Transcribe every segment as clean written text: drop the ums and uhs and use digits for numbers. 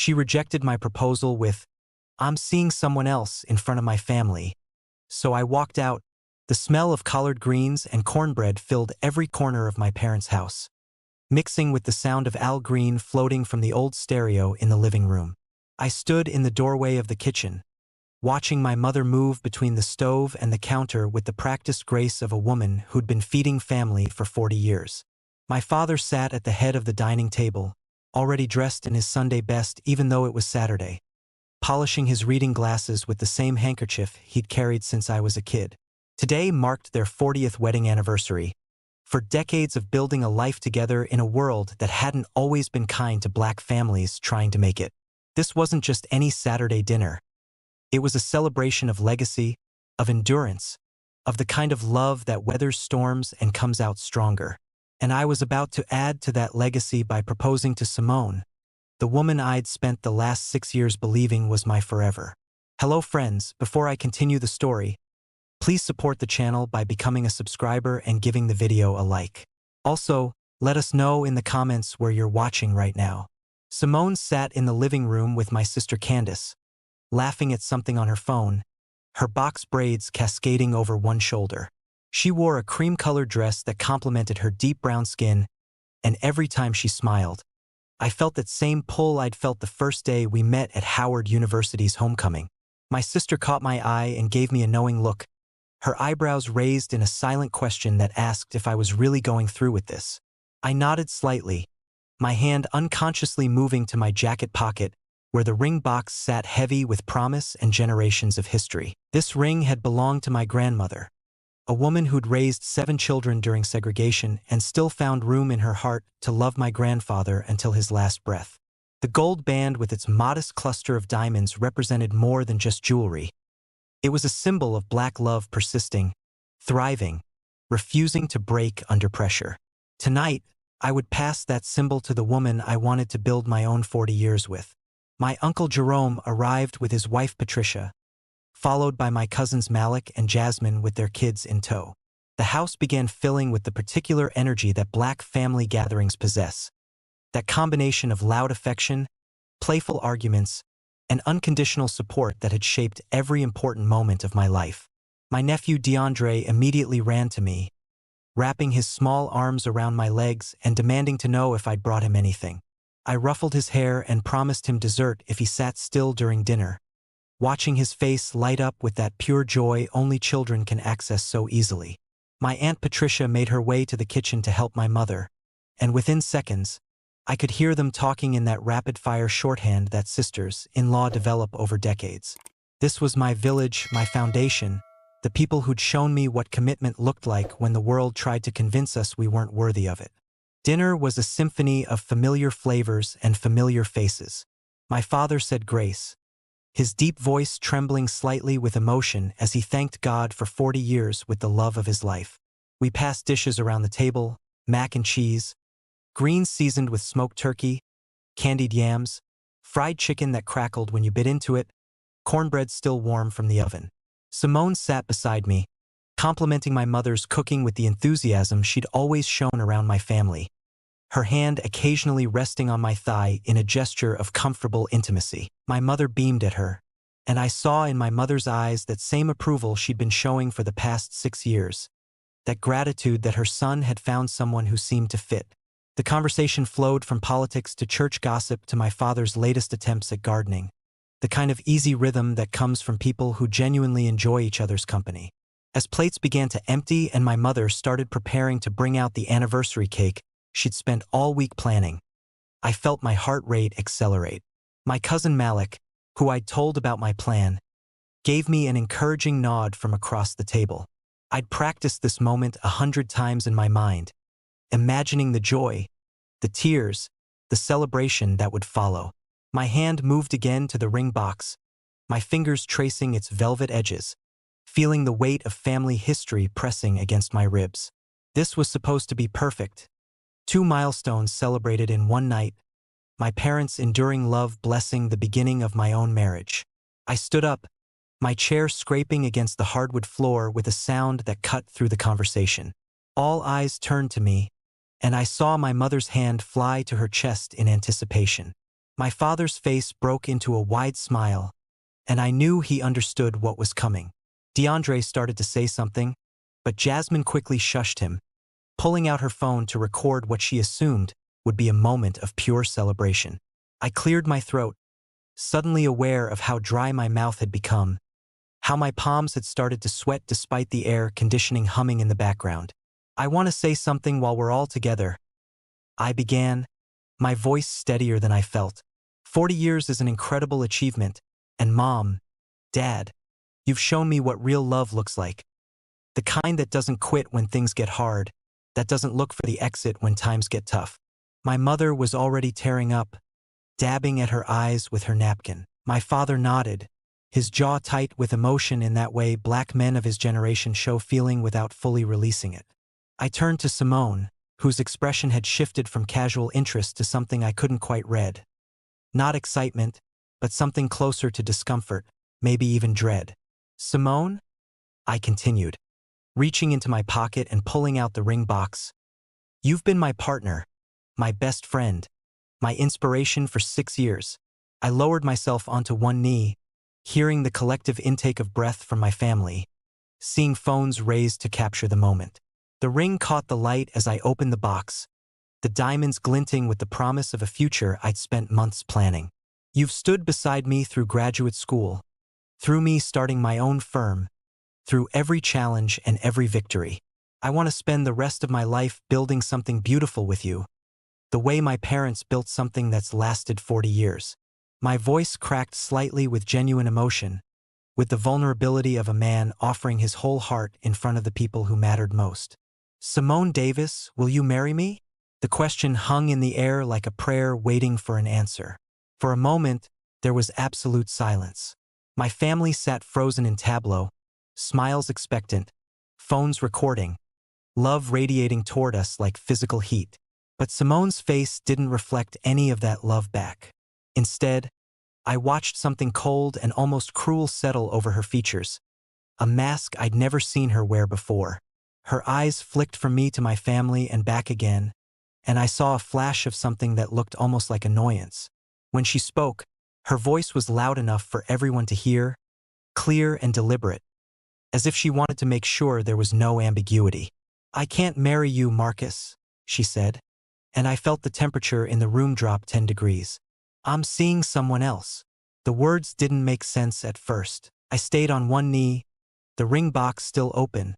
She rejected my proposal with, "I'm seeing someone else," in front of my family. So I walked out. The smell of collard greens and cornbread filled every corner of my parents' house, mixing with the sound of Al Green floating from the old stereo in the living room. I stood in the doorway of the kitchen, watching my mother move between the stove and the counter with the practiced grace of a woman who'd been feeding family for 40 years. My father sat at the head of the dining table, already dressed in his Sunday best even though it was Saturday, polishing his reading glasses with the same handkerchief he'd carried since I was a kid. Today marked their 40th wedding anniversary. For decades of building a life together in a world that hadn't always been kind to Black families trying to make it. This wasn't just any Saturday dinner. It was a celebration of legacy, of endurance, of the kind of love that weathers storms and comes out stronger. And I was about to add to that legacy by proposing to Simone, the woman I'd spent the last 6 years believing was my forever. Hello friends, before I continue the story, please support the channel by becoming a subscriber and giving the video a like. Also, let us know in the comments where you're watching right now. Simone sat in the living room with my sister Candace, laughing at something on her phone, her box braids cascading over one shoulder. She wore a cream-colored dress that complemented her deep brown skin, and every time she smiled, I felt that same pull I'd felt the first day we met at Howard University's homecoming. My sister caught my eye and gave me a knowing look, her eyebrows raised in a silent question that asked if I was really going through with this. I nodded slightly, my hand unconsciously moving to my jacket pocket, where the ring box sat heavy with promise and generations of history. This ring had belonged to my grandmother, a woman who'd raised 7 children during segregation and still found room in her heart to love my grandfather until his last breath. The gold band with its modest cluster of diamonds represented more than just jewelry. It was a symbol of Black love persisting, thriving, refusing to break under pressure. Tonight, I would pass that symbol to the woman I wanted to build my own 40 years with. My uncle Jerome arrived with his wife Patricia, followed by my cousins Malik and Jasmine with their kids in tow. The house began filling with the particular energy that Black family gatherings possess. That combination of loud affection, playful arguments, and unconditional support that had shaped every important moment of my life. My nephew DeAndre immediately ran to me, wrapping his small arms around my legs and demanding to know if I'd brought him anything. I ruffled his hair and promised him dessert if he sat still during dinner, watching his face light up with that pure joy only children can access so easily. My Aunt Patricia made her way to the kitchen to help my mother, and within seconds, I could hear them talking in that rapid-fire shorthand that sisters-in-law develop over decades. This was my village, my foundation, the people who'd shown me what commitment looked like when the world tried to convince us we weren't worthy of it. Dinner was a symphony of familiar flavors and familiar faces. My father said grace, his deep voice trembling slightly with emotion as he thanked God for 40 years with the love of his life. We passed dishes around the table, mac and cheese, greens seasoned with smoked turkey, candied yams, fried chicken that crackled when you bit into it, cornbread still warm from the oven. Simone sat beside me, complimenting my mother's cooking with the enthusiasm she'd always shown around my family, her hand occasionally resting on my thigh in a gesture of comfortable intimacy. My mother beamed at her, and I saw in my mother's eyes that same approval she'd been showing for the past 6 years, that gratitude that her son had found someone who seemed to fit. The conversation flowed from politics to church gossip to my father's latest attempts at gardening, the kind of easy rhythm that comes from people who genuinely enjoy each other's company. As plates began to empty and my mother started preparing to bring out the anniversary cake she'd spent all week planning, I felt my heart rate accelerate. My cousin Malik, who I'd told about my plan, gave me an encouraging nod from across the table. I'd practiced this moment 100 times in my mind, imagining the joy, the tears, the celebration that would follow. My hand moved again to the ring box, my fingers tracing its velvet edges, feeling the weight of family history pressing against my ribs. This was supposed to be perfect. 2 milestones celebrated in one night, my parents' enduring love blessing the beginning of my own marriage. I stood up, my chair scraping against the hardwood floor with a sound that cut through the conversation. All eyes turned to me, and I saw my mother's hand fly to her chest in anticipation. My father's face broke into a wide smile, and I knew he understood what was coming. DeAndre started to say something, but Jasmine quickly shushed him, pulling out her phone to record what she assumed would be a moment of pure celebration. I cleared my throat, suddenly aware of how dry my mouth had become, how my palms had started to sweat despite the air conditioning humming in the background. I want to say something while we're all together, I began, my voice steadier than I felt. 40 years is an incredible achievement, and Mom, Dad, you've shown me what real love looks like. The kind that doesn't quit when things get hard, that doesn't look for the exit when times get tough. My mother was already tearing up, dabbing at her eyes with her napkin. My father nodded, his jaw tight with emotion in that way black men of his generation show feeling without fully releasing it. I turned to Simone, whose expression had shifted from casual interest to something I couldn't quite read. Not excitement, but something closer to discomfort, maybe even dread. Simone? I continued, reaching into my pocket and pulling out the ring box. You've been my partner, my best friend, my inspiration for 6 years. I lowered myself onto one knee, hearing the collective intake of breath from my family, seeing phones raised to capture the moment. The ring caught the light as I opened the box, the diamonds glinting with the promise of a future I'd spent months planning. You've stood beside me through graduate school, through me starting my own firm, through every challenge and every victory. I want to spend the rest of my life building something beautiful with you, the way my parents built something that's lasted 40 years. My voice cracked slightly with genuine emotion, with the vulnerability of a man offering his whole heart in front of the people who mattered most. Simone Davis, will you marry me? The question hung in the air like a prayer waiting for an answer. For a moment, there was absolute silence. My family sat frozen in tableau, smiles expectant, phones recording, love radiating toward us like physical heat. But Simone's face didn't reflect any of that love back. Instead, I watched something cold and almost cruel settle over her features, a mask I'd never seen her wear before. Her eyes flicked from me to my family and back again, and I saw a flash of something that looked almost like annoyance. When she spoke, her voice was loud enough for everyone to hear, clear and deliberate, as if she wanted to make sure there was no ambiguity. I can't marry you, Marcus, she said, and I felt the temperature in the room drop 10 degrees. I'm seeing someone else. The words didn't make sense at first. I stayed on one knee, the ring box still open,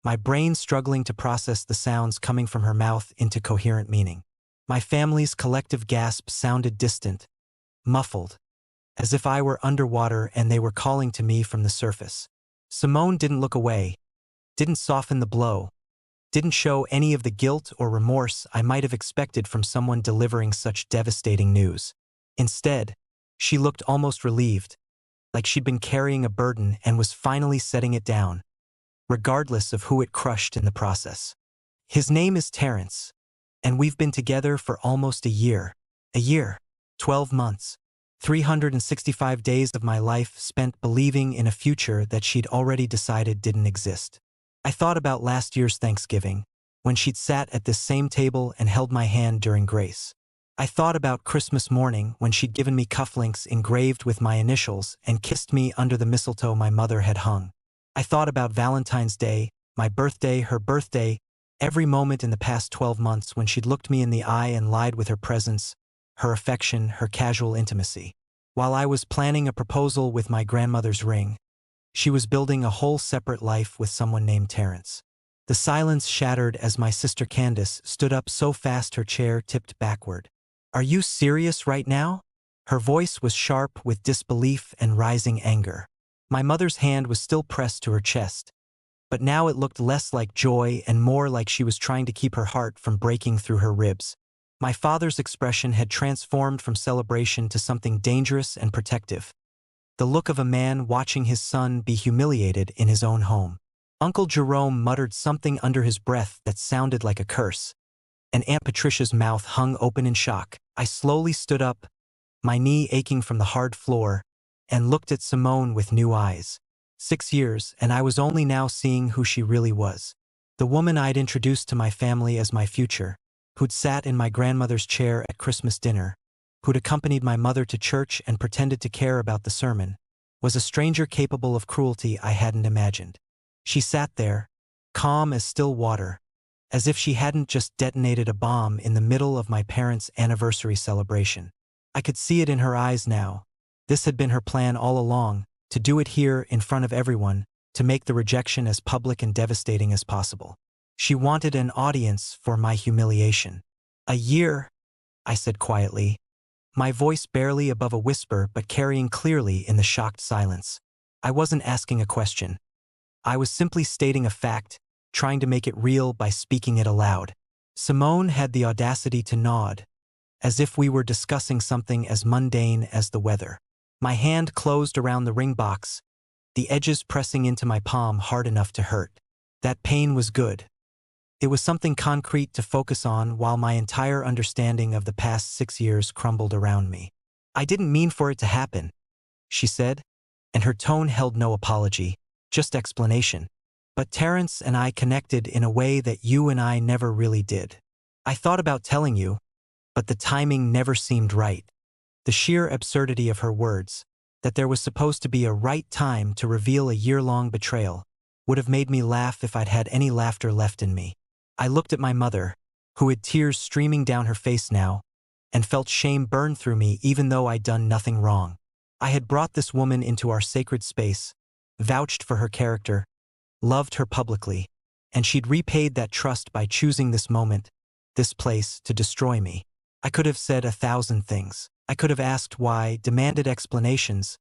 my brain struggling to process the sounds coming from her mouth into coherent meaning. My family's collective gasp sounded distant, muffled, as if I were underwater and they were calling to me from the surface. Simone didn't look away, didn't soften the blow, didn't show any of the guilt or remorse I might have expected from someone delivering such devastating news. Instead, she looked almost relieved, like she'd been carrying a burden and was finally setting it down, regardless of who it crushed in the process. His name is Terrence, and we've been together for almost a year. 12 months, 365 days of my life spent believing in a future that she'd already decided didn't exist. I thought about last year's Thanksgiving, when she'd sat at this same table and held my hand during grace. I thought about Christmas morning when she'd given me cufflinks engraved with my initials and kissed me under the mistletoe my mother had hung. I thought about Valentine's Day, my birthday, her birthday, every moment in the past 12 months when she'd looked me in the eye and lied with her presence, her affection, her casual intimacy. While I was planning a proposal with my grandmother's ring, she was building a whole separate life with someone named Terrence. The silence shattered as my sister Candace stood up so fast her chair tipped backward. Are you serious right now? Her voice was sharp with disbelief and rising anger. My mother's hand was still pressed to her chest, but now it looked less like joy and more like she was trying to keep her heart from breaking through her ribs. My father's expression had transformed from celebration to something dangerous and protective, the look of a man watching his son be humiliated in his own home. Uncle Jerome muttered something under his breath that sounded like a curse, and Aunt Patricia's mouth hung open in shock. I slowly stood up, my knee aching from the hard floor, and looked at Simone with new eyes. 6 years, and I was only now seeing who she really was. The woman I'd introduced to my family as my future, who'd sat in my grandmother's chair at Christmas dinner, who'd accompanied my mother to church and pretended to care about the sermon, was a stranger capable of cruelty I hadn't imagined. She sat there, calm as still water, as if she hadn't just detonated a bomb in the middle of my parents' anniversary celebration. I could see it in her eyes now. This had been her plan all along, to do it here in front of everyone, to make the rejection as public and devastating as possible. She wanted an audience for my humiliation. "A year," I said quietly, my voice barely above a whisper but carrying clearly in the shocked silence. I wasn't asking a question. I was simply stating a fact, trying to make it real by speaking it aloud. Simone had the audacity to nod, as if we were discussing something as mundane as the weather. My hand closed around the ring box, the edges pressing into my palm hard enough to hurt. That pain was good. It was something concrete to focus on while my entire understanding of the past 6 years crumbled around me. "I didn't mean for it to happen," she said, and her tone held no apology, just explanation. "But Terrence and I connected in a way that you and I never really did. I thought about telling you, but the timing never seemed right." The sheer absurdity of her words, that there was supposed to be a right time to reveal a year-long betrayal, would have made me laugh if I'd had any laughter left in me. I looked at my mother, who had tears streaming down her face now, and felt shame burn through me even though I'd done nothing wrong. I had brought this woman into our sacred space, vouched for her character, loved her publicly, and she'd repaid that trust by choosing this moment, this place, to destroy me. I could have said 1,000 things. I could have asked why, demanded explanations,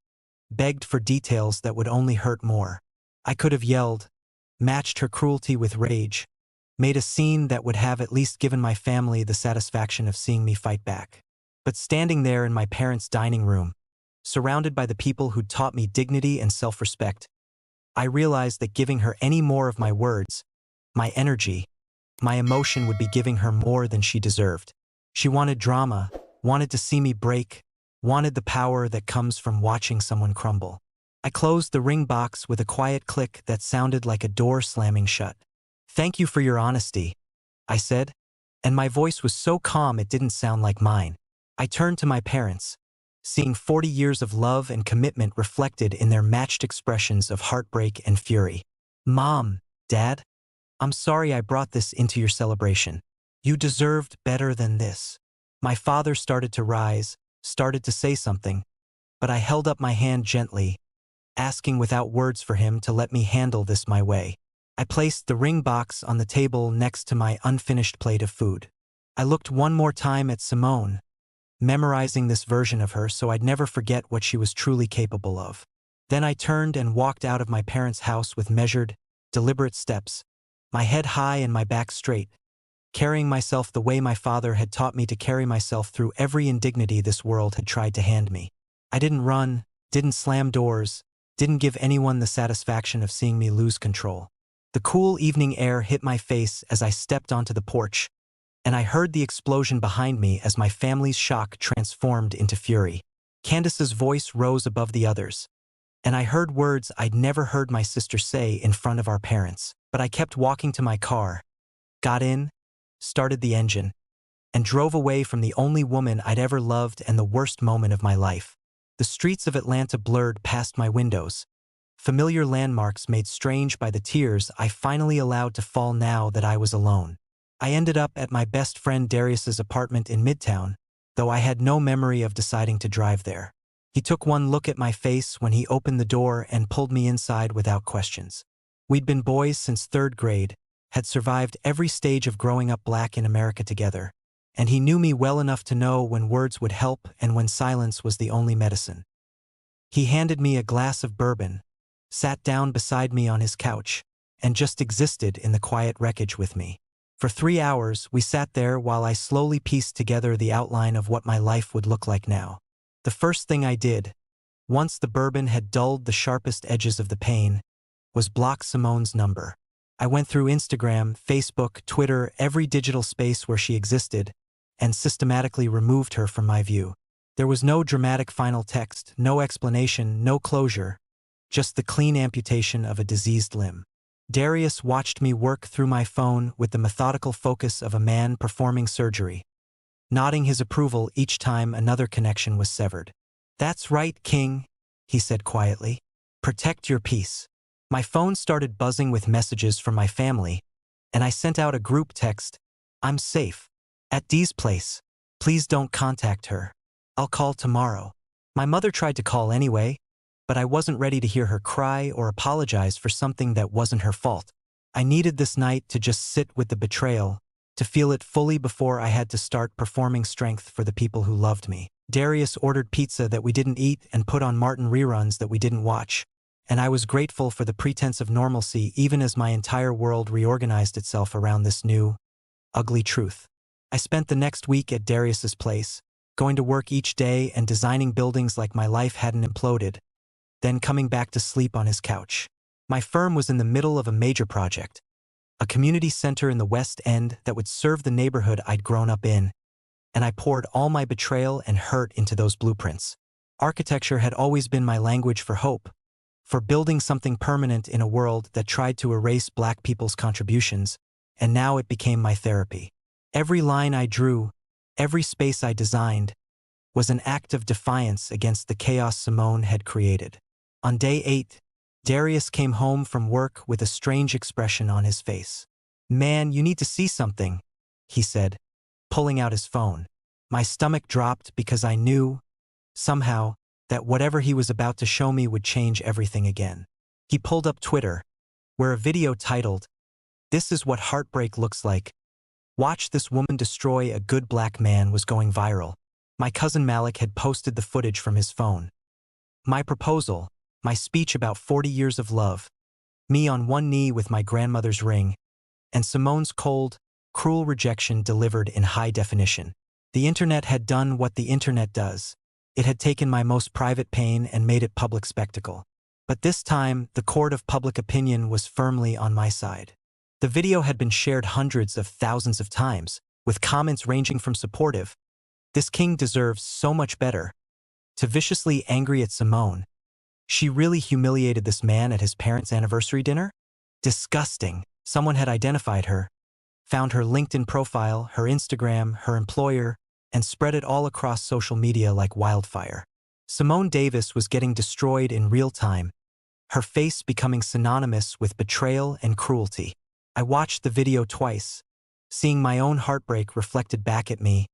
begged for details that would only hurt more. I could have yelled, matched her cruelty with rage, made a scene that would have at least given my family the satisfaction of seeing me fight back. But standing there in my parents' dining room, surrounded by the people who'd taught me dignity and self-respect, I realized that giving her any more of my words, my energy, my emotion would be giving her more than she deserved. She wanted drama, wanted to see me break, wanted the power that comes from watching someone crumble. I closed the ring box with a quiet click that sounded like a door slamming shut. "Thank you for your honesty," I said, and my voice was so calm it didn't sound like mine. I turned to my parents, seeing 40 years of love and commitment reflected in their matched expressions of heartbreak and fury. "Mom, Dad, I'm sorry I brought this into your celebration. You deserved better than this." My father started to rise, started to say something, but I held up my hand gently, asking without words for him to let me handle this my way. I placed the ring box on the table next to my unfinished plate of food. I looked one more time at Simone, memorizing this version of her so I'd never forget what she was truly capable of. Then I turned and walked out of my parents' house with measured, deliberate steps, my head high and my back straight, carrying myself the way my father had taught me to carry myself through every indignity this world had tried to hand me. I didn't run, didn't slam doors, didn't give anyone the satisfaction of seeing me lose control. The cool evening air hit my face as I stepped onto the porch, and I heard the explosion behind me as my family's shock transformed into fury. Candace's voice rose above the others, and I heard words I'd never heard my sister say in front of our parents. But I kept walking to my car, got in, started the engine, and drove away from the only woman I'd ever loved and the worst moment of my life. The streets of Atlanta blurred past my windows, familiar landmarks made strange by the tears I finally allowed to fall now that I was alone. I ended up at my best friend Darius's apartment in Midtown, though I had no memory of deciding to drive there. He took one look at my face when he opened the door and pulled me inside without questions. We'd been boys since 3rd grade, had survived every stage of growing up Black in America together, and he knew me well enough to know when words would help and when silence was the only medicine. He handed me a glass of bourbon, sat down beside me on his couch, and just existed in the quiet wreckage with me. For 3 hours, we sat there while I slowly pieced together the outline of what my life would look like now. The first thing I did, once the bourbon had dulled the sharpest edges of the pain, was block Simone's number. I went through Instagram, Facebook, Twitter, every digital space where she existed, and systematically removed her from my view. There was no dramatic final text, no explanation, no closure, just the clean amputation of a diseased limb. Darius watched me work through my phone with the methodical focus of a man performing surgery. nodding his approval each time another connection was severed. "That's right, King," he said quietly. "Protect your peace." My phone started buzzing with messages from my family, and I sent out a group text. "I'm safe. At Dee's place. Please don't contact her. I'll call tomorrow." My mother tried to call anyway, but I wasn't ready to hear her cry or apologize for something that wasn't her fault. I needed this night to just sit with the betrayal, to feel it fully before I had to start performing strength for the people who loved me. Darius ordered pizza that we didn't eat and put on Martin reruns that we didn't watch, and I was grateful for the pretense of normalcy even as my entire world reorganized itself around this new, ugly truth. I spent the next week at Darius's place, going to work each day and designing buildings like my life hadn't imploded, then coming back to sleep on his couch. My firm was in the middle of a major project, a community center in the West End that would serve the neighborhood I'd grown up in, and I poured all my betrayal and hurt into those blueprints. Architecture had always been my language for hope, for building something permanent in a world that tried to erase Black people's contributions, and now it became my therapy. Every line I drew, every space I designed, was an act of defiance against the chaos Simone had created. On day 8, Darius came home from work with a strange expression on his face. "Man, you need to see something," he said, pulling out his phone. My stomach dropped because I knew, somehow, that whatever he was about to show me would change everything again. He pulled up Twitter, where a video titled, "This is what heartbreak looks like. Watch this woman destroy a good Black man" was going viral. My cousin Malik had posted the footage from his phone. My proposal, my speech about 40 years of love, me on one knee with my grandmother's ring, and Simone's cold, cruel rejection delivered in high definition. The internet had done what the internet does. It had taken my most private pain and made it public spectacle. But this time, the court of public opinion was firmly on my side. The video had been shared hundreds of thousands of times, with comments ranging from supportive, "This king deserves so much better," to viciously angry at Simone. "She really humiliated this man at his parents' anniversary dinner? Disgusting." Someone had identified her, found her LinkedIn profile, her Instagram, her employer, and spread it all across social media like wildfire. Simone Davis was getting destroyed in real time, her face becoming synonymous with betrayal and cruelty. I watched the video twice, seeing my own heartbreak reflected back at me,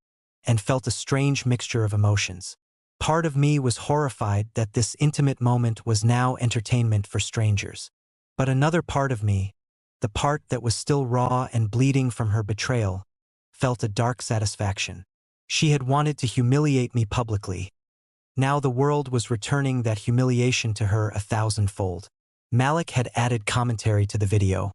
and felt a strange mixture of emotions. Part of me was horrified that this intimate moment was now entertainment for strangers. But another part of me, the part that was still raw and bleeding from her betrayal, felt a dark satisfaction. She had wanted to humiliate me publicly. Now the world was returning that humiliation to her 1,000-fold. Malik had added commentary to the video.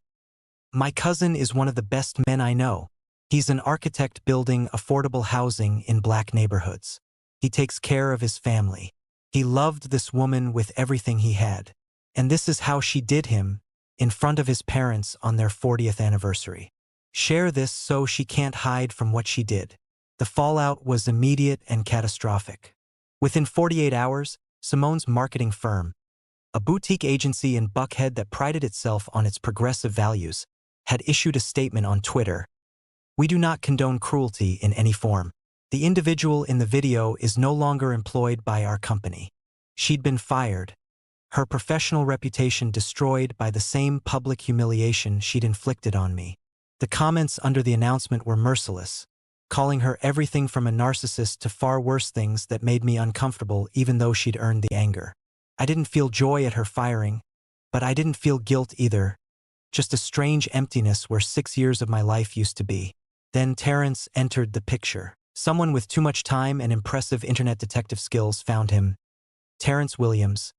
"My cousin is one of the best men I know. He's an architect building affordable housing in Black neighborhoods. He takes care of his family. He loved this woman with everything he had. And this is how she did him, in front of his parents on their 40th anniversary. Share this so she can't hide from what she did." The fallout was immediate and catastrophic. Within 48 hours, Simone's marketing firm, a boutique agency in Buckhead that prided itself on its progressive values, had issued a statement on Twitter. "We do not condone cruelty in any form. The individual in the video is no longer employed by our company. She'd been fired, her professional reputation destroyed by the same public humiliation she'd inflicted on me." The comments under the announcement were merciless, calling her everything from a narcissist to far worse things that made me uncomfortable even though she'd earned the anger. I didn't feel joy at her firing, but I didn't feel guilt either, just a strange emptiness where 6 years of my life used to be. Then Terrence entered the picture. Someone with too much time and impressive internet detective skills found him. Terrence Williams,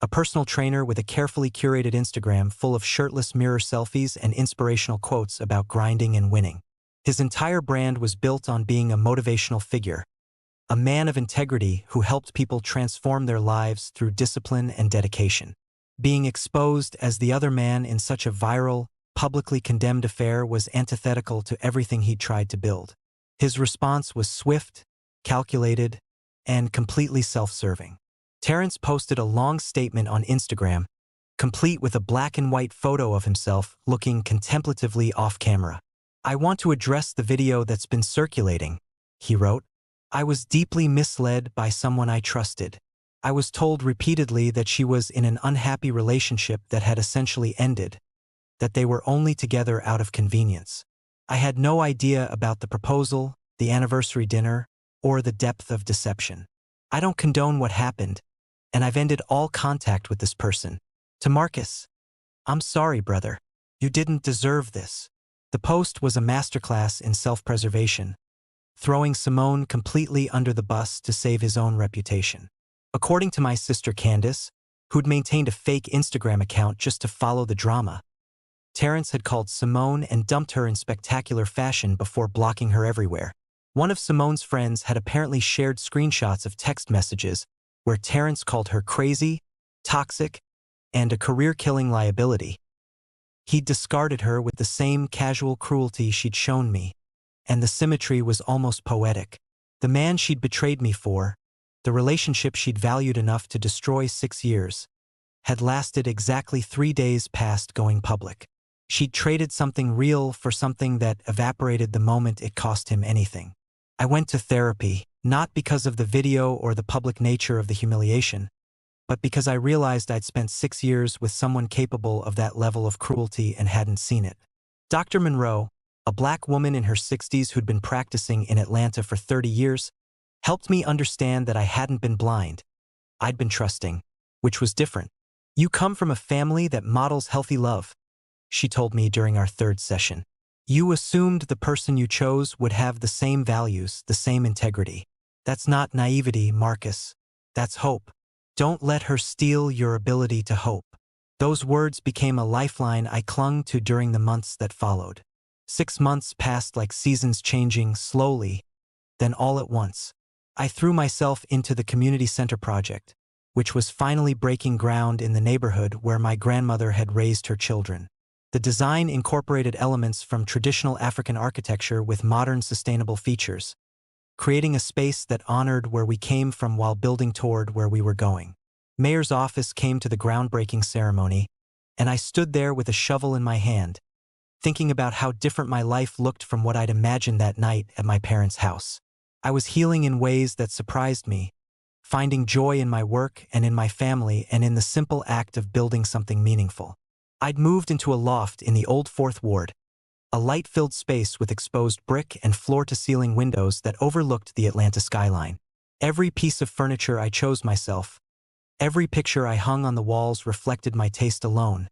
a personal trainer with a carefully curated Instagram full of shirtless mirror selfies and inspirational quotes about grinding and winning. His entire brand was built on being a motivational figure, a man of integrity who helped people transform their lives through discipline and dedication. Being exposed as the other man in such a viral, publicly condemned affair was antithetical to everything he'd tried to build. His response was swift, calculated, and completely self-serving. Terrence posted a long statement on Instagram, complete with a black and white photo of himself looking contemplatively off camera. "I want to address the video that's been circulating," he wrote. I was deeply misled by someone I trusted. I was told repeatedly that she was in an unhappy relationship that had essentially ended, that they were only together out of convenience. I had no idea about the proposal, the anniversary dinner, or the depth of deception. I don't condone what happened, and I've ended all contact with this person. To Marcus, I'm sorry, brother. You didn't deserve this. The post was a masterclass in self-preservation, throwing Simone completely under the bus to save his own reputation. According to my sister Candace, who'd maintained a fake Instagram account just to follow the drama, Terrence had called Simone and dumped her in spectacular fashion before blocking her everywhere. One of Simone's friends had apparently shared screenshots of text messages where Terrence called her crazy, toxic, and a career-killing liability. He'd discarded her with the same casual cruelty she'd shown me, and the symmetry was almost poetic. The man she'd betrayed me for, the relationship she'd valued enough to destroy 6 years, had lasted exactly 3 days past going public. She'd traded something real for something that evaporated the moment it cost him anything. I went to therapy, not because of the video or the public nature of the humiliation, but because I realized I'd spent 6 years with someone capable of that level of cruelty and hadn't seen it. Dr. Monroe, a black woman in her 60s who'd been practicing in Atlanta for 30 years, helped me understand that I hadn't been blind. I'd been trusting, which was different. You come from a family that models healthy love, she told me during our 3rd session. You assumed the person you chose would have the same values, the same integrity. That's not naivety, Marcus. That's hope. Don't let her steal your ability to hope. Those words became a lifeline I clung to during the months that followed. 6 months passed like seasons changing slowly, then all at once. I threw myself into the community center project, which was finally breaking ground in the neighborhood where my grandmother had raised her children. The design incorporated elements from traditional African architecture with modern sustainable features, creating a space that honored where we came from while building toward where we were going. Mayor's office came to the groundbreaking ceremony, and I stood there with a shovel in my hand, thinking about how different my life looked from what I'd imagined that night at my parents' house. I was healing in ways that surprised me, finding joy in my work and in my family and in the simple act of building something meaningful. I'd moved into a loft in the old 4th Ward, a light-filled space with exposed brick and floor-to-ceiling windows that overlooked the Atlanta skyline. Every piece of furniture I chose myself, every picture I hung on the walls reflected my taste alone,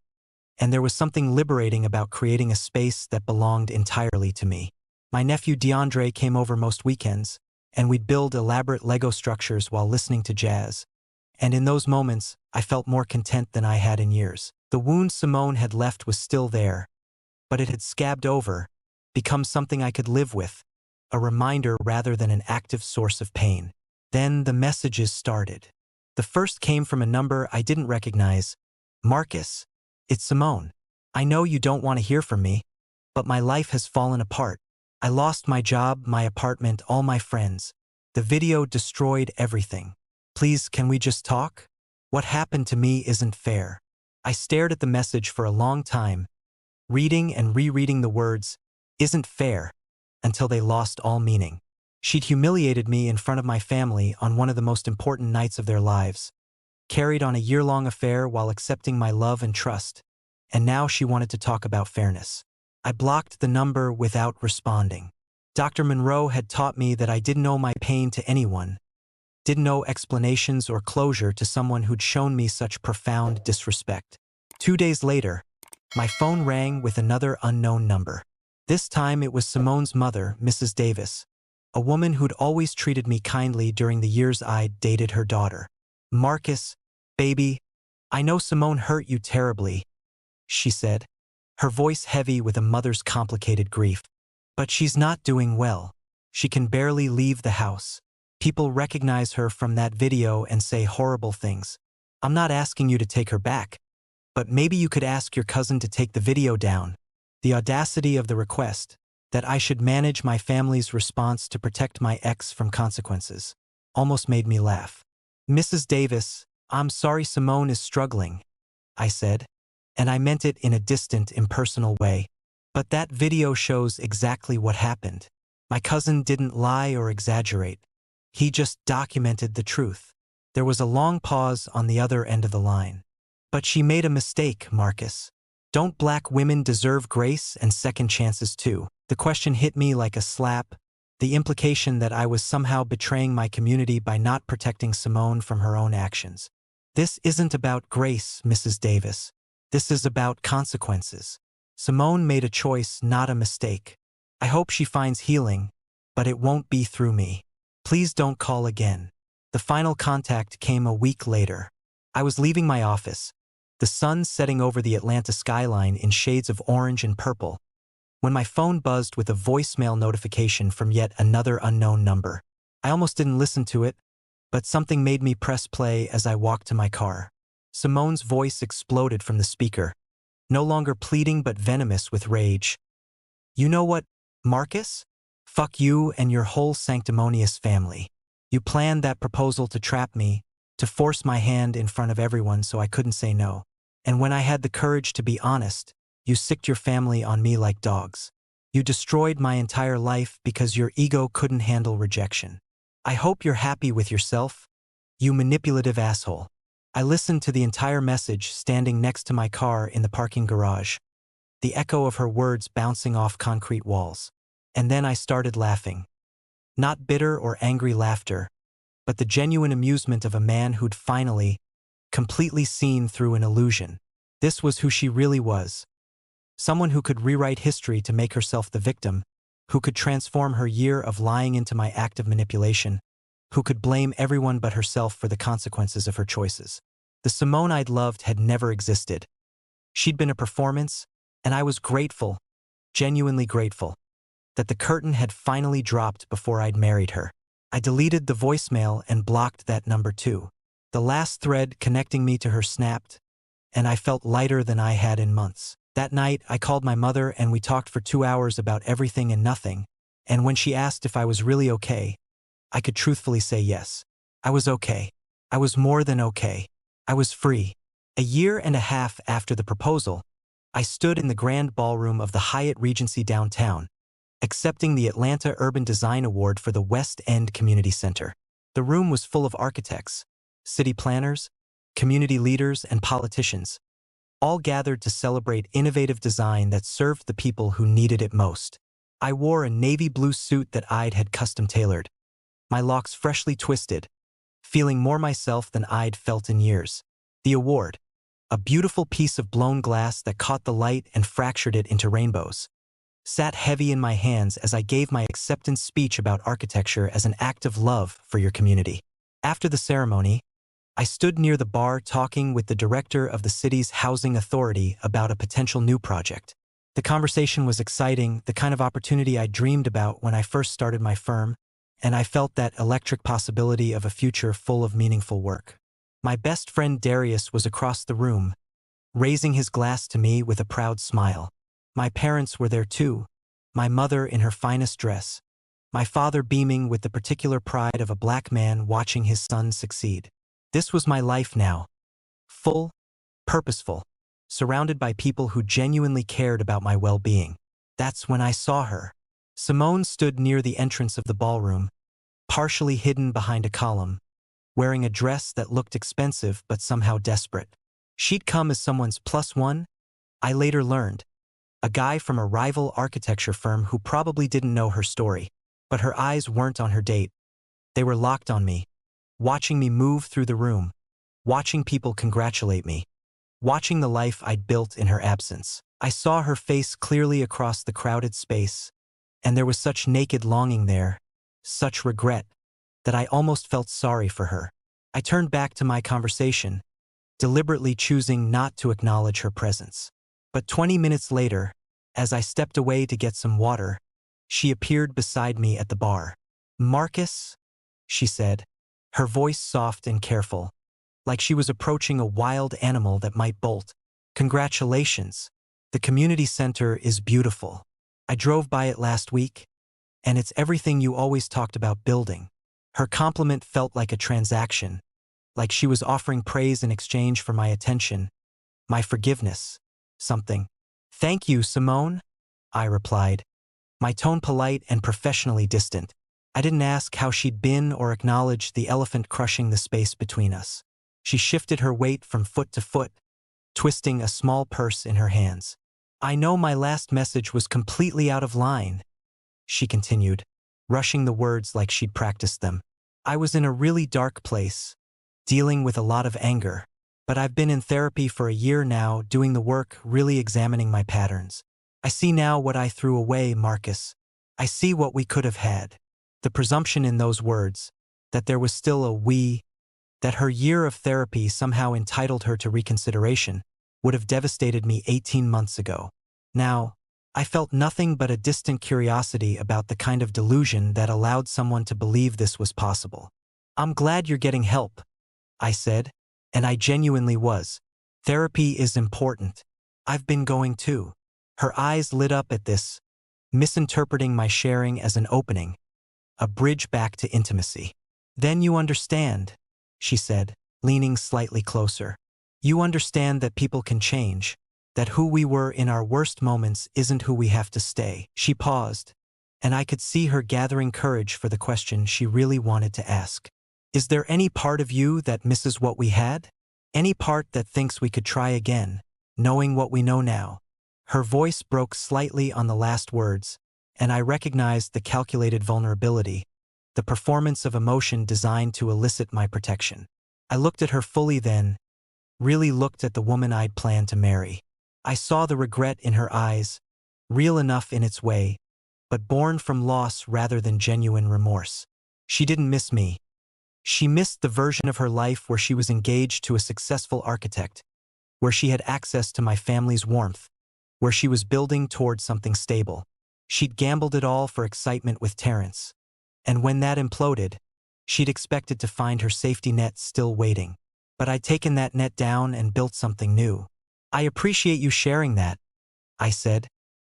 and there was something liberating about creating a space that belonged entirely to me. My nephew DeAndre came over most weekends, and we'd build elaborate Lego structures while listening to jazz. And in those moments, I felt more content than I had in years. The wound Simone had left was still there, but it had scabbed over, become something I could live with, a reminder rather than an active source of pain. Then the messages started. The first came from a number I didn't recognize. Marcus, it's Simone. I know you don't want to hear from me, but my life has fallen apart. I lost my job, my apartment, all my friends. The video destroyed everything. Please, can we just talk? What happened to me isn't fair. I stared at the message for a long time, reading and rereading the words, isn't fair, until they lost all meaning. She'd humiliated me in front of my family on one of the most important nights of their lives, carried on a year-long affair while accepting my love and trust, and now she wanted to talk about fairness. I blocked the number without responding. Dr. Monroe had taught me that I didn't owe my pain to anyone, didn't owe explanations or closure to someone who'd shown me such profound disrespect. 2 days later, my phone rang with another unknown number. This time it was Simone's mother, Mrs. Davis, a woman who'd always treated me kindly during the years I'd dated her daughter. Marcus, baby, I know Simone hurt you terribly, she said, her voice heavy with a mother's complicated grief. But she's not doing well. She can barely leave the house. People recognize her from that video and say horrible things. I'm not asking you to take her back, but maybe you could ask your cousin to take the video down. The audacity of the request, that I should manage my family's response to protect my ex from consequences, almost made me laugh. Mrs. Davis, I'm sorry Simone is struggling, I said, and I meant it in a distant, impersonal way. But that video shows exactly what happened. My cousin didn't lie or exaggerate. He just documented the truth. There was a long pause on the other end of the line. But she made a mistake, Marcus. Don't black women deserve grace and second chances too? The question hit me like a slap, the implication that I was somehow betraying my community by not protecting Simone from her own actions. This isn't about grace, Mrs. Davis. This is about consequences. Simone made a choice, not a mistake. I hope she finds healing, but it won't be through me. Please don't call again. The final contact came a week later. I was leaving my office, the sun setting over the Atlanta skyline in shades of orange and purple, when my phone buzzed with a voicemail notification from yet another unknown number. I almost didn't listen to it, but something made me press play as I walked to my car. Simone's voice exploded from the speaker, no longer pleading but venomous with rage. You know what, Marcus? Fuck you and your whole sanctimonious family. You planned that proposal to trap me, to force my hand in front of everyone so I couldn't say no. And when I had the courage to be honest, you sicked your family on me like dogs. You destroyed my entire life because your ego couldn't handle rejection. I hope you're happy with yourself, you manipulative asshole. I listened to the entire message standing next to my car in the parking garage, the echo of her words bouncing off concrete walls. And then I started laughing. Not bitter or angry laughter, but the genuine amusement of a man who'd finally, completely seen through an illusion. This was who she really was. Someone who could rewrite history to make herself the victim, who could transform her year of lying into my act of manipulation, who could blame everyone but herself for the consequences of her choices. The Simone I'd loved had never existed. She'd been a performance, and I was grateful, genuinely grateful, that the curtain had finally dropped before I'd married her. I deleted the voicemail and blocked that number too. The last thread connecting me to her snapped, and I felt lighter than I had in months. That night, I called my mother and we talked for 2 hours about everything and nothing, and when she asked if I was really okay, I could truthfully say yes. I was okay. I was more than okay. I was free. A year and a half after the proposal, I stood in the grand ballroom of the Hyatt Regency downtown, accepting the Atlanta Urban Design Award for the West End Community Center. The room was full of architects, city planners, community leaders, and politicians, all gathered to celebrate innovative design that served the people who needed it most. I wore a navy blue suit that I'd had custom tailored, my locks freshly twisted, feeling more myself than I'd felt in years. The award, a beautiful piece of blown glass that caught the light and fractured it into rainbows, sat heavy in my hands as I gave my acceptance speech about architecture as an act of love for your community. After the ceremony, I stood near the bar talking with the director of the city's housing authority about a potential new project. The conversation was exciting, the kind of opportunity I dreamed about when I first started my firm, and I felt that electric possibility of a future full of meaningful work. My best friend Darius was across the room, raising his glass to me with a proud smile. My parents were there too, my mother in her finest dress, my father beaming with the particular pride of a black man watching his son succeed. This was my life now. Full, purposeful, surrounded by people who genuinely cared about my well-being. That's when I saw her. Simone stood near the entrance of the ballroom, partially hidden behind a column, wearing a dress that looked expensive but somehow desperate. She'd come as someone's plus one, I later learned. A guy from a rival architecture firm who probably didn't know her story. But her eyes weren't on her date. They were locked on me, watching me move through the room, watching people congratulate me, watching the life I'd built in her absence. I saw her face clearly across the crowded space, and there was such naked longing there, such regret, that I almost felt sorry for her. I turned back to my conversation, deliberately choosing not to acknowledge her presence. But 20 minutes later, as I stepped away to get some water, she appeared beside me at the bar. "Marcus," she said, her voice soft and careful, like she was approaching a wild animal that might bolt. "Congratulations. The community center is beautiful. I drove by it last week, and it's everything you always talked about building." Her compliment felt like a transaction, like she was offering praise in exchange for my attention, my forgiveness, something. "Thank you, Simone," I replied, my tone polite and professionally distant. I didn't ask how she'd been or acknowledge the elephant crushing the space between us. She shifted her weight from foot to foot, twisting a small purse in her hands. I know my last message was completely out of line, she continued, rushing the words like she'd practiced them. I was in a really dark place, dealing with a lot of anger, but I've been in therapy for a year now, doing the work, really examining my patterns. I see now what I threw away, Marcus. I see what we could have had. The presumption in those words, that there was still a we, that her year of therapy somehow entitled her to reconsideration, would have devastated me 18 months ago. Now, I felt nothing but a distant curiosity about the kind of delusion that allowed someone to believe this was possible. I'm glad you're getting help, I said, and I genuinely was. Therapy is important. I've been going too. Her eyes lit up at this, misinterpreting my sharing as an opening, a bridge back to intimacy. Then you understand, she said, leaning slightly closer. You understand that people can change, that who we were in our worst moments isn't who we have to stay. She paused, and I could see her gathering courage for the question she really wanted to ask. Is there any part of you that misses what we had? Any part that thinks we could try again, knowing what we know now? Her voice broke slightly on the last words, and I recognized the calculated vulnerability, the performance of emotion designed to elicit my protection. I looked at her fully then, really looked at the woman I'd planned to marry. I saw the regret in her eyes, real enough in its way, but born from loss rather than genuine remorse. She didn't miss me. She missed the version of her life where she was engaged to a successful architect, where she had access to my family's warmth, where she was building towards something stable. She'd gambled it all for excitement with Terrence. And when that imploded, she'd expected to find her safety net still waiting. But I'd taken that net down and built something new. I appreciate you sharing that, I said,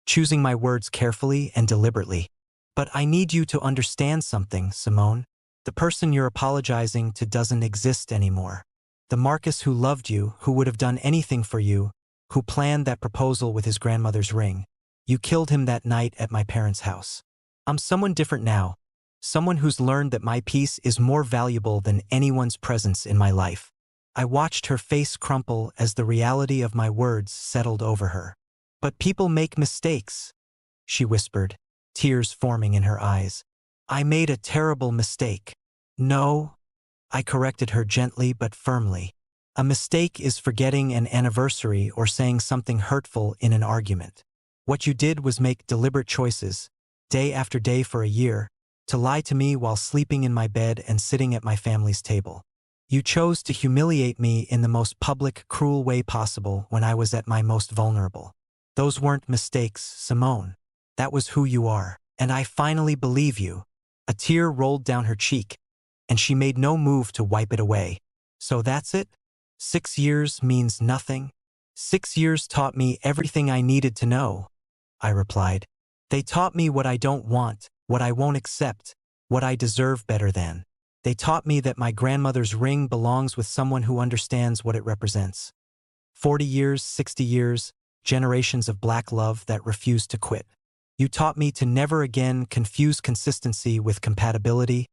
choosing my words carefully and deliberately. But I need you to understand something, Simone. The person you're apologizing to doesn't exist anymore. The Marcus who loved you, who would have done anything for you, who planned that proposal with his grandmother's ring. You killed him that night at my parents' house. I'm someone different now, someone who's learned that my peace is more valuable than anyone's presence in my life. I watched her face crumple as the reality of my words settled over her. But people make mistakes, she whispered, tears forming in her eyes. I made a terrible mistake. No, I corrected her gently but firmly. A mistake is forgetting an anniversary or saying something hurtful in an argument. What you did was make deliberate choices, day after day for a year, to lie to me while sleeping in my bed and sitting at my family's table. You chose to humiliate me in the most public, cruel way possible when I was at my most vulnerable. Those weren't mistakes, Simone. That was who you are, and I finally believe you. A tear rolled down her cheek, and she made no move to wipe it away. So that's it? 6 years means nothing? 6 years taught me everything I needed to know, I replied. They taught me what I don't want, what I won't accept, what I deserve better than. They taught me that my grandmother's ring belongs with someone who understands what it represents. 40 years, 60 years, generations of black love that refused to quit. You taught me to never again confuse consistency with compatibility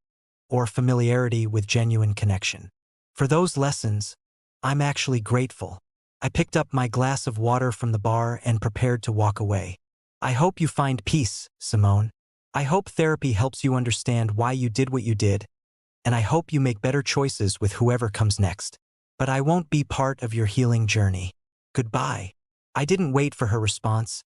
or familiarity with genuine connection. For those lessons, I'm actually grateful. I picked up my glass of water from the bar and prepared to walk away. I hope you find peace, Simone. I hope therapy helps you understand why you did what you did, and I hope you make better choices with whoever comes next. But I won't be part of your healing journey. Goodbye. I didn't wait for her response,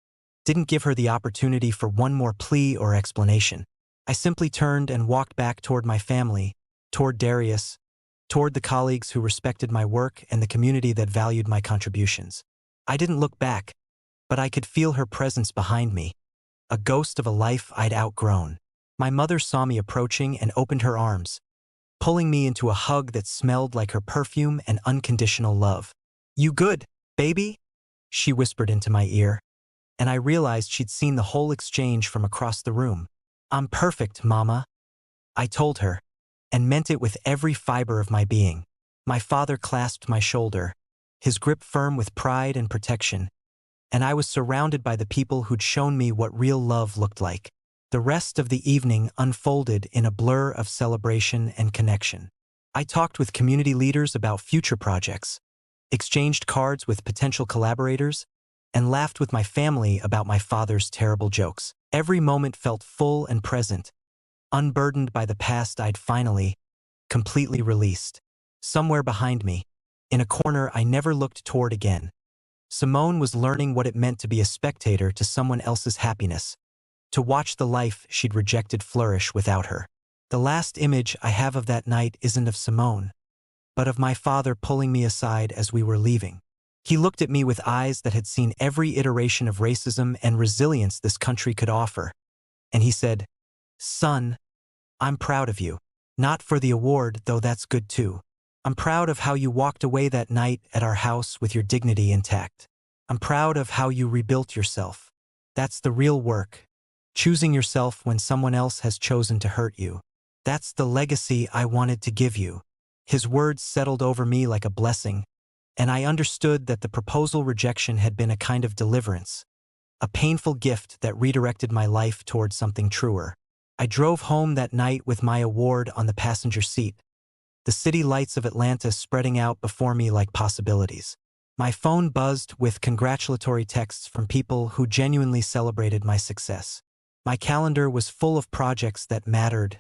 didn't give her the opportunity for one more plea or explanation. I simply turned and walked back toward my family, toward Darius, toward the colleagues who respected my work and the community that valued my contributions. I didn't look back, but I could feel her presence behind me, a ghost of a life I'd outgrown. My mother saw me approaching and opened her arms, pulling me into a hug that smelled like her perfume and unconditional love. You good, baby? She whispered into my ear, and I realized she'd seen the whole exchange from across the room. I'm perfect, Mama, I told her, and meant it with every fiber of my being. My father clasped my shoulder, his grip firm with pride and protection, and I was surrounded by the people who'd shown me what real love looked like. The rest of the evening unfolded in a blur of celebration and connection. I talked with community leaders about future projects, exchanged cards with potential collaborators, and laughed with my family about my father's terrible jokes. Every moment felt full and present, unburdened by the past I'd finally, completely released. Somewhere behind me, in a corner I never looked toward again, Simone was learning what it meant to be a spectator to someone else's happiness, to watch the life she'd rejected flourish without her. The last image I have of that night isn't of Simone, but of my father pulling me aside as we were leaving. He looked at me with eyes that had seen every iteration of racism and resilience this country could offer, and he said, "Son, I'm proud of you. Not for the award, though that's good too. I'm proud of how you walked away that night at our house with your dignity intact. I'm proud of how you rebuilt yourself. That's the real work. Choosing yourself when someone else has chosen to hurt you. That's the legacy I wanted to give you." His words settled over me like a blessing, and I understood that the proposal rejection had been a kind of deliverance, a painful gift that redirected my life toward something truer. I drove home that night with my award on the passenger seat, the city lights of Atlanta spreading out before me like possibilities. My phone buzzed with congratulatory texts from people who genuinely celebrated my success. My calendar was full of projects that mattered,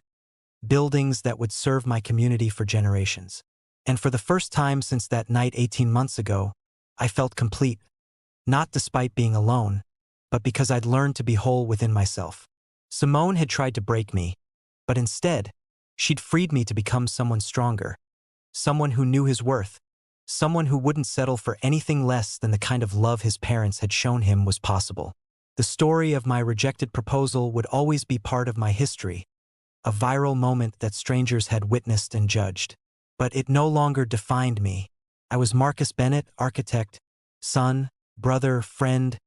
buildings that would serve my community for generations. And for the first time since that night 18 months ago, I felt complete, not despite being alone, but because I'd learned to be whole within myself. Simone had tried to break me, but instead, she'd freed me to become someone stronger, someone who knew his worth, someone who wouldn't settle for anything less than the kind of love his parents had shown him was possible. The story of my rejected proposal would always be part of my history, a viral moment that strangers had witnessed and judged. But it no longer defined me. I was Marcus Bennett, architect, son, brother, friend,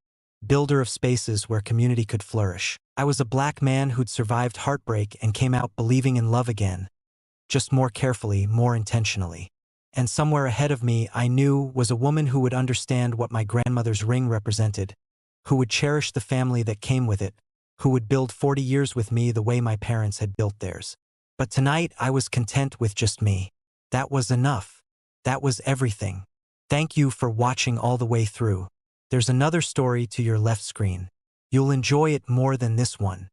builder of spaces where community could flourish. I was a black man who'd survived heartbreak and came out believing in love again, just more carefully, more intentionally. And somewhere ahead of me, I knew, was a woman who would understand what my grandmother's ring represented, who would cherish the family that came with it, who would build 40 years with me the way my parents had built theirs. But tonight, I was content with just me. That was enough. That was everything. Thank you for watching all the way through. There's another story to your left screen. You'll enjoy it more than this one.